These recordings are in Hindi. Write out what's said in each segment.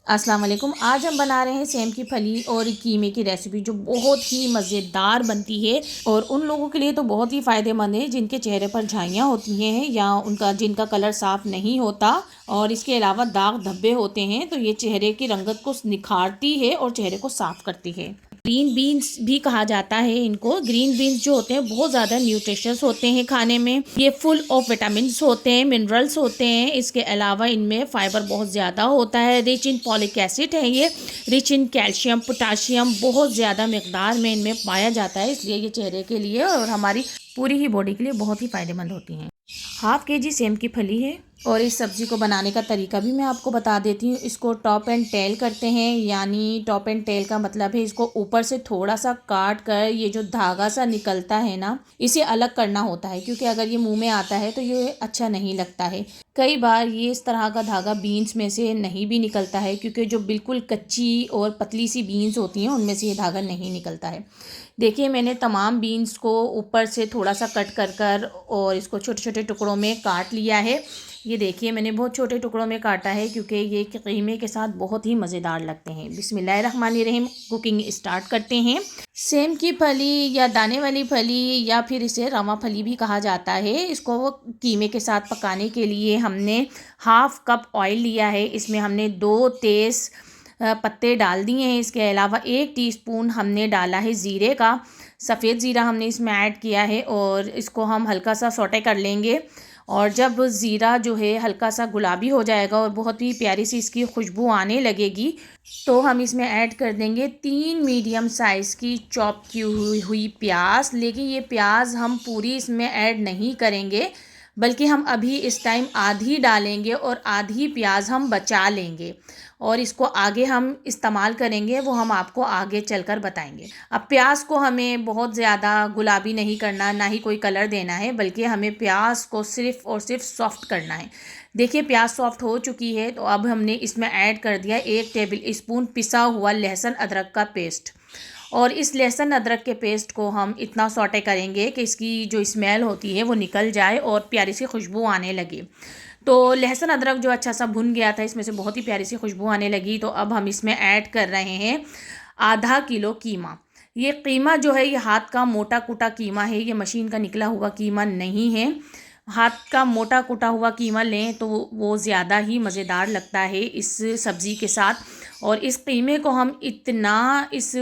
अस्सलाम वालेकुम। आज हम बना रहे हैं सेम की फली और कीमे की रेसिपी जो बहुत ही मज़ेदार बनती है और उन लोगों के लिए तो बहुत ही फ़ायदेमंद है जिनके चेहरे पर झाइयाँ होती हैं या उनका जिनका कलर साफ़ नहीं होता और इसके अलावा दाग धब्बे होते हैं, तो ये चेहरे की रंगत को निखारती है और चेहरे को साफ़ करती है। ग्रीन बीन्स भी कहा जाता है इनको। ग्रीन बीन्स जो होते हैं बहुत ज़्यादा न्यूट्रिशियस होते हैं खाने में। ये फुल ऑफ विटामिन होते हैं, मिनरल्स होते हैं। इसके अलावा इनमें फाइबर बहुत ज़्यादा होता है। रिच इन पॉलिक एसिड है ये, रिच इन कैल्शियम, पोटाशियम बहुत ज़्यादा मकदार में इनमें पाया जाता है। इसलिए ये चेहरे के लिए और हमारी पूरी ही बॉडी के लिए बहुत ही फ़ायदेमंद होती हैं। हाफ केजी सेम की फली है और इस सब्ज़ी को बनाने का तरीका भी मैं आपको बता देती हूँ। इसको टॉप एंड टेल करते हैं, यानी टॉप एंड टेल का मतलब है इसको ऊपर से थोड़ा सा काट कर ये जो धागा सा निकलता है ना, इसे अलग करना होता है, क्योंकि अगर ये मुंह में आता है तो ये अच्छा नहीं लगता है। कई बार ये इस तरह का धागा बीन्स में से नहीं भी निकलता है, क्योंकि जो बिल्कुल कच्ची और पतली सी बीन्स होती हैं उनमें से ये धागा नहीं निकलता है। देखिए, मैंने तमाम बीन्स को ऊपर से थोड़ा सा कट कर कर और इसको छोटे छोटे टुकड़ों में काट लिया है। ये देखिए, मैंने बहुत छोटे टुकड़ों में काटा है क्योंकि ये कीमे के साथ बहुत ही मज़ेदार लगते हैं। बिस्मिल्लाहिर्रहमानिर्रहीम, कुकिंग स्टार्ट करते हैं। सेम की फली या दाने वाली फली या फिर इसे रवा फली भी कहा जाता है। इसको वो कीमे के साथ पकाने के लिए हमने हाफ़ कप ऑयल लिया है। इसमें हमने 2 तेज़ पत्ते डाल दिए हैं। इसके अलावा 1 टीस्पून हमने डाला है ज़ीरे का। सफ़ेद ज़ीरा हमने इसमें ऐड किया है और इसको हम हल्का सा सौटे कर लेंगे। और जब ज़ीरा जो है हल्का सा गुलाबी हो जाएगा और बहुत ही प्यारी सी इसकी खुशबू आने लगेगी, तो हम इसमें ऐड कर देंगे 3 मीडियम साइज़ की चॉप की हुई प्याज। लेकिन ये प्याज हम पूरी इसमें ऐड नहीं करेंगे, बल्कि हम अभी इस टाइम आधी डालेंगे और आधी प्याज हम बचा लेंगे और इसको आगे हम इस्तेमाल करेंगे, वो हम आपको आगे चलकर बताएंगे। अब प्याज को हमें बहुत ज़्यादा गुलाबी नहीं करना, ना ही कोई कलर देना है, बल्कि हमें प्याज को सिर्फ़ और सिर्फ सॉफ्ट करना है। देखिए, प्याज सॉफ्ट हो चुकी है, तो अब हमने इसमें ऐड कर दिया 1 टेबल स्पून पिसा हुआ लहसुन अदरक का पेस्ट। और इस लहसुन अदरक के पेस्ट को हम इतना सौटे करेंगे कि इसकी जो स्मेल होती है वो निकल जाए और प्यारी सी खुशबू आने लगे। तो लहसुन अदरक जो अच्छा सा भुन गया था, इसमें से बहुत ही प्यारी सी खुशबू आने लगी। तो अब हम इसमें ऐड कर रहे हैं आधा किलो कीमा। ये कीमा जो है ये हाथ का मोटा कूटा कीमा है, ये मशीन का निकला हुआ कीमा नहीं है। हाथ का मोटा कूटा हुआ कीमा लें तो वो ज़्यादा ही मज़ेदार लगता है इस सब्ज़ी के साथ। और इस कीमे को हम इतना इस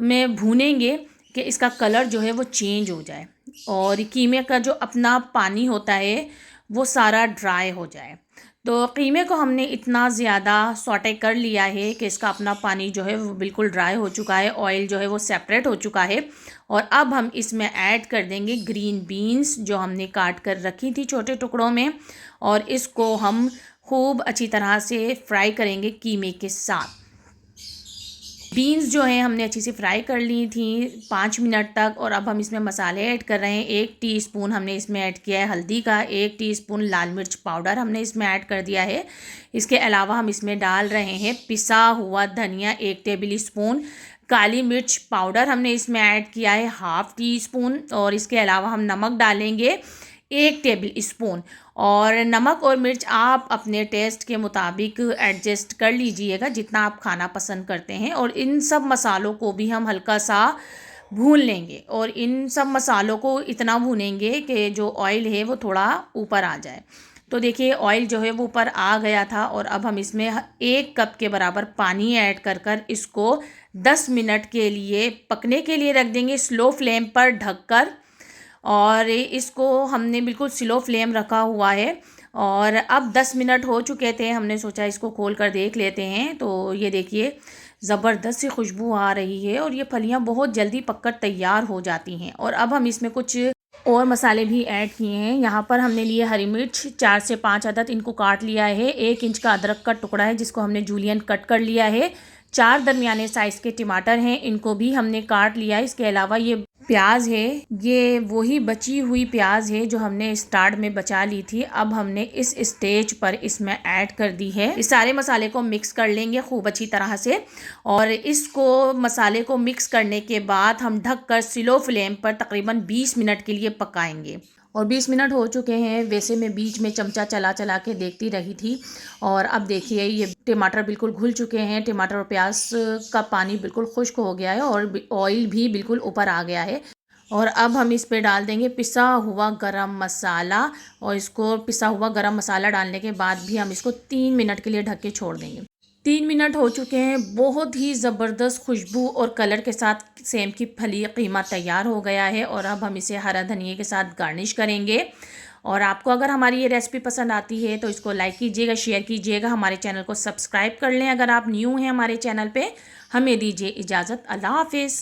में भूनेंगे कि इसका कलर जो है वो चेंज हो जाए और कीमे का जो अपना पानी होता है वो सारा ड्राई हो जाए। तो कीमे को हमने इतना ज़्यादा सौटे कर लिया है कि इसका अपना पानी जो है वो बिल्कुल ड्राई हो चुका है, ऑयल जो है वो सेपरेट हो चुका है। और अब हम इसमें ऐड कर देंगे ग्रीन बीन्स जो हमने काट कर रखी थी छोटे टुकड़ों में, और इसको हम खूब अच्छी तरह से फ्राई करेंगे कीमे के साथ। बीन्स जो हैं हमने अच्छी सी फ्राई कर ली थी 5 मिनट तक। और अब हम इसमें मसाले ऐड कर रहे हैं। 1 टीस्पून हमने इसमें ऐड किया है हल्दी का, 1 टीस्पून लाल मिर्च पाउडर हमने इसमें ऐड कर दिया है। इसके अलावा हम इसमें डाल रहे हैं पिसा हुआ धनिया 1 टेबल स्पून, काली मिर्च पाउडर हमने इसमें ऐड किया है हाफ़ टी स्पून। और इसके अलावा हम नमक डालेंगे 1 टेबल स्पून। और नमक और मिर्च आप अपने टेस्ट के मुताबिक एडजस्ट कर लीजिएगा जितना आप खाना पसंद करते हैं। और इन सब मसालों को भी हम हल्का सा भून लेंगे और इन सब मसालों को इतना भूनेंगे कि जो ऑयल है वो थोड़ा ऊपर आ जाए। तो देखिए, ऑयल जो है वो ऊपर आ गया था और अब हम इसमें 1 कप के बराबर पानी ऐड कर कर इसको 10 मिनट के लिए पकने के लिए रख देंगे स्लो फ्लेम पर ढककर। और इसको हमने बिल्कुल स्लो फ्लेम रखा हुआ है। और अब 10 मिनट हो चुके थे, हमने सोचा इसको खोल कर देख लेते हैं। तो ये देखिए, ज़बरदस्त सी खुशबू आ रही है और ये फलियां बहुत जल्दी पककर तैयार हो जाती हैं। और अब हम इसमें कुछ और मसाले भी ऐड किए हैं। यहाँ पर हमने लिए हरी मिर्च 4 से 5 अदद, इनको काट लिया है। 1 इंच का अदरक का टुकड़ा है जिसको हमने जूलियन कट कर लिया है। 4 दरमियाने साइज़ के टमाटर हैं, इनको भी हमने काट लिया है। इसके अलावा ये प्याज है, ये वही बची हुई प्याज है जो हमने स्टार्ट में बचा ली थी, अब हमने इस स्टेज पर इसमें ऐड कर दी है। इस सारे मसाले को मिक्स कर लेंगे खूब अच्छी तरह से। और इसको मसाले को मिक्स करने के बाद हम ढककर स्लो फ्लेम पर तकरीबन 20 मिनट के लिए पकाएंगे। और 20 मिनट हो चुके हैं। वैसे मैं बीच में चमचा चला चला के देखती रही थी। और अब देखिए ये टमाटर बिल्कुल घुल चुके हैं। टमाटर और प्याज का पानी बिल्कुल खुश्क हो गया है और ऑयल भी बिल्कुल ऊपर आ गया है। और अब हम इस पे डाल देंगे पिसा हुआ गरम मसाला। और इसको पिसा हुआ गरम मसाला डालने के बाद भी हम इसको 3 मिनट के लिए ढक के छोड़ देंगे। 3 मिनट हो चुके हैं। बहुत ही ज़बरदस्त खुशबू और कलर के साथ सेम की फली कीमा तैयार हो गया है। और अब हम इसे हरा धनिया के साथ गार्निश करेंगे। और आपको अगर हमारी ये रेसिपी पसंद आती है तो इसको लाइक कीजिएगा, शेयर कीजिएगा, हमारे चैनल को सब्सक्राइब कर लें अगर आप न्यू हैं हमारे चैनल पे। हमें दीजिए इजाज़त। अल्लाह हाफिज़।